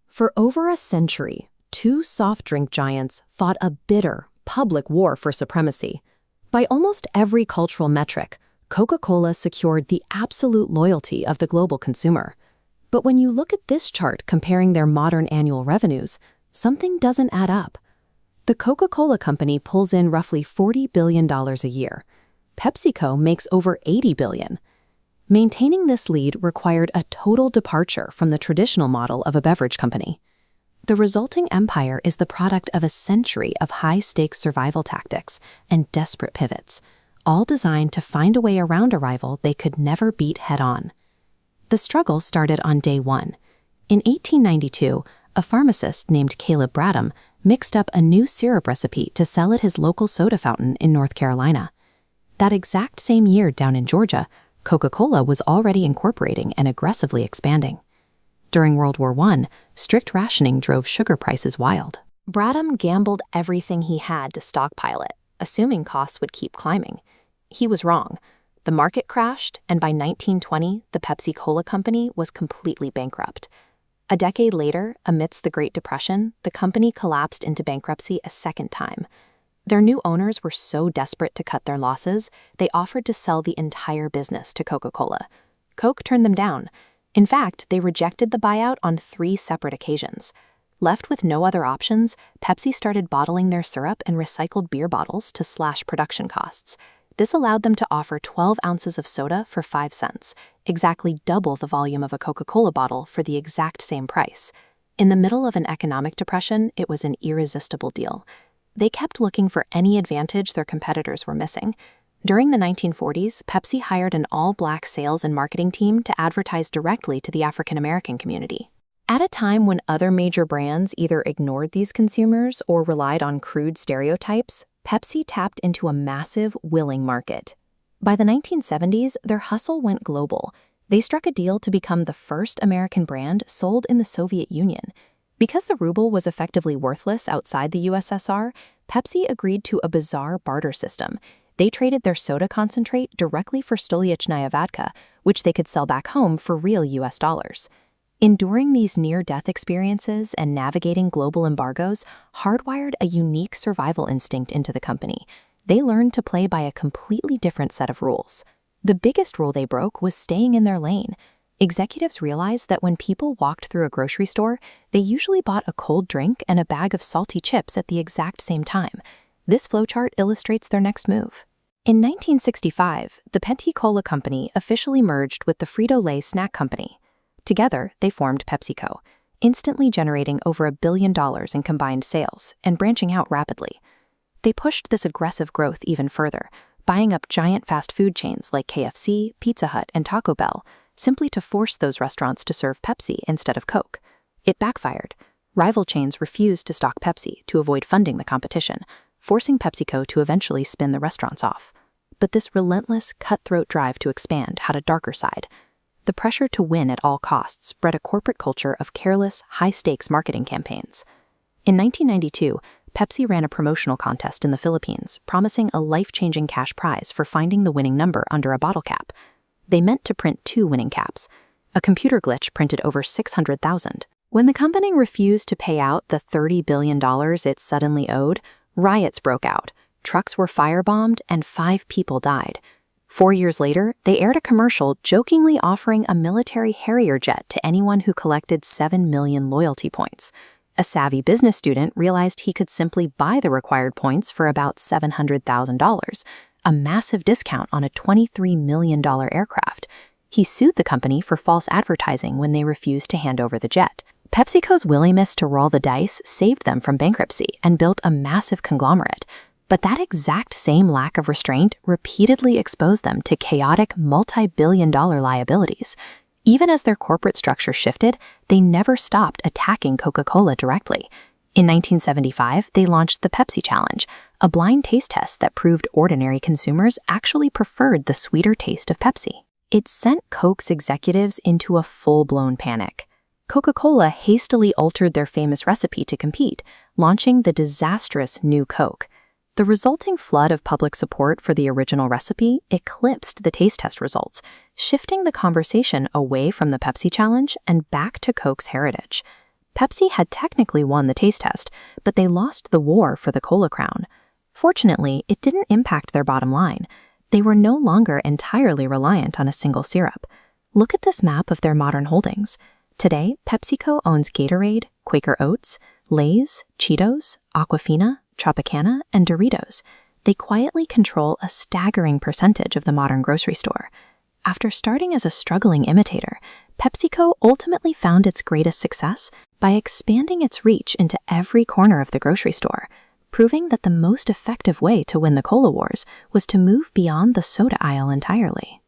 For over a century, two soft drink giants fought a bitter, public war for supremacy. By almost every cultural metric, Coca-Cola secured the absolute loyalty of the global consumer. But when you look at this chart comparing their modern annual revenues, something doesn't add up. The Coca-Cola Company pulls in roughly $40 billion a year. PepsiCo makes over $80 billion. Maintaining this lead required a total departure from the traditional model of a beverage company. The resulting empire is the product of a century of high-stakes survival tactics and desperate pivots, all designed to find a way around a rival they could never beat head-on. The struggle started on day one. In 1892, a pharmacist named Caleb Bradham mixed up a new syrup recipe to sell at his local soda fountain in North Carolina. That exact same year down in Georgia, Coca-Cola was already incorporating and aggressively expanding. During World War I, strict rationing drove sugar prices wild. Bradham gambled everything he had to stockpile it, assuming costs would keep climbing. He was wrong. The market crashed, and by 1920, the Pepsi-Cola Company was completely bankrupt. A decade later, amidst the Great Depression, the company collapsed into bankruptcy a second time. Their new owners were so desperate to cut their losses, they offered to sell the entire business to Coca-Cola. Coke turned them down. In fact, they rejected the buyout on 3 separate occasions. Left with no other options, Pepsi started bottling their syrup in recycled beer bottles to slash production costs. This allowed them to offer 12 ounces of soda for 5 cents, exactly double the volume of a Coca-Cola bottle for the exact same price. In the middle of an economic depression, it was an irresistible deal. They kept looking for any advantage their competitors were missing. During the 1940s, Pepsi hired an all-black sales and marketing team to advertise directly to the African-American community. At a time when other major brands either ignored these consumers or relied on crude stereotypes, Pepsi tapped into a massive, willing market. By the 1970s, their hustle went global. They struck a deal to become the first American brand sold in the Soviet Union. Because the ruble was effectively worthless outside the USSR, Pepsi agreed to a bizarre barter system. They traded their soda concentrate directly for Stolichnaya vodka, which they could sell back home for real US dollars. Enduring these near-death experiences and navigating global embargoes hardwired a unique survival instinct into the company. They learned to play by a completely different set of rules. The biggest rule they broke was staying in their lane. Executives realized that when people walked through a grocery store, they usually bought a cold drink and a bag of salty chips at the exact same time. This flowchart illustrates their next move. In 1965, the Pepsi-Cola Company officially merged with the Frito-Lay snack company. Together, they formed PepsiCo, instantly generating over $1 billion in combined sales and branching out rapidly. They pushed this aggressive growth even further, buying up giant fast food chains like KFC, Pizza Hut, and Taco Bell, simply to force those restaurants to serve Pepsi instead of Coke. It backfired. Rival chains refused to stock Pepsi to avoid funding the competition, forcing PepsiCo to eventually spin the restaurants off. But this relentless, cutthroat drive to expand had a darker side. The pressure to win at all costs bred a corporate culture of careless, high-stakes marketing campaigns. In 1992, Pepsi ran a promotional contest in the Philippines, promising a life-changing cash prize for finding the winning number under a bottle cap. They meant to print 2 winning caps. A computer glitch printed over 600,000. When the company refused to pay out the $30 billion it suddenly owed, riots broke out. Trucks were firebombed and 5 people died. 4 years later, they aired a commercial jokingly offering a military Harrier jet to anyone who collected 7 million loyalty points. A savvy business student realized he could simply buy the required points for about $700,000, a massive discount on a $23 million aircraft. He sued the company for false advertising when they refused to hand over the jet. PepsiCo's willingness to roll the dice saved them from bankruptcy and built a massive conglomerate. But that exact same lack of restraint repeatedly exposed them to chaotic multi-billion-dollar liabilities. Even as their corporate structure shifted, they never stopped attacking Coca-Cola directly. In 1975, they launched the Pepsi Challenge, a blind taste test that proved ordinary consumers actually preferred the sweeter taste of Pepsi. It sent Coke's executives into a full-blown panic. Coca-Cola hastily altered their famous recipe to compete, launching the disastrous New Coke. The resulting flood of public support for the original recipe eclipsed the taste test results, shifting the conversation away from the Pepsi Challenge and back to Coke's heritage. Pepsi had technically won the taste test, but they lost the war for the cola crown. Fortunately, it didn't impact their bottom line. They were no longer entirely reliant on a single syrup. Look at this map of their modern holdings. Today, PepsiCo owns Gatorade, Quaker Oats, Lay's, Cheetos, Aquafina, Tropicana, and Doritos. They quietly control a staggering percentage of the modern grocery store. After starting as a struggling imitator, PepsiCo ultimately found its greatest success by expanding its reach into every corner of the grocery store, proving that the most effective way to win the cola wars was to move beyond the soda aisle entirely.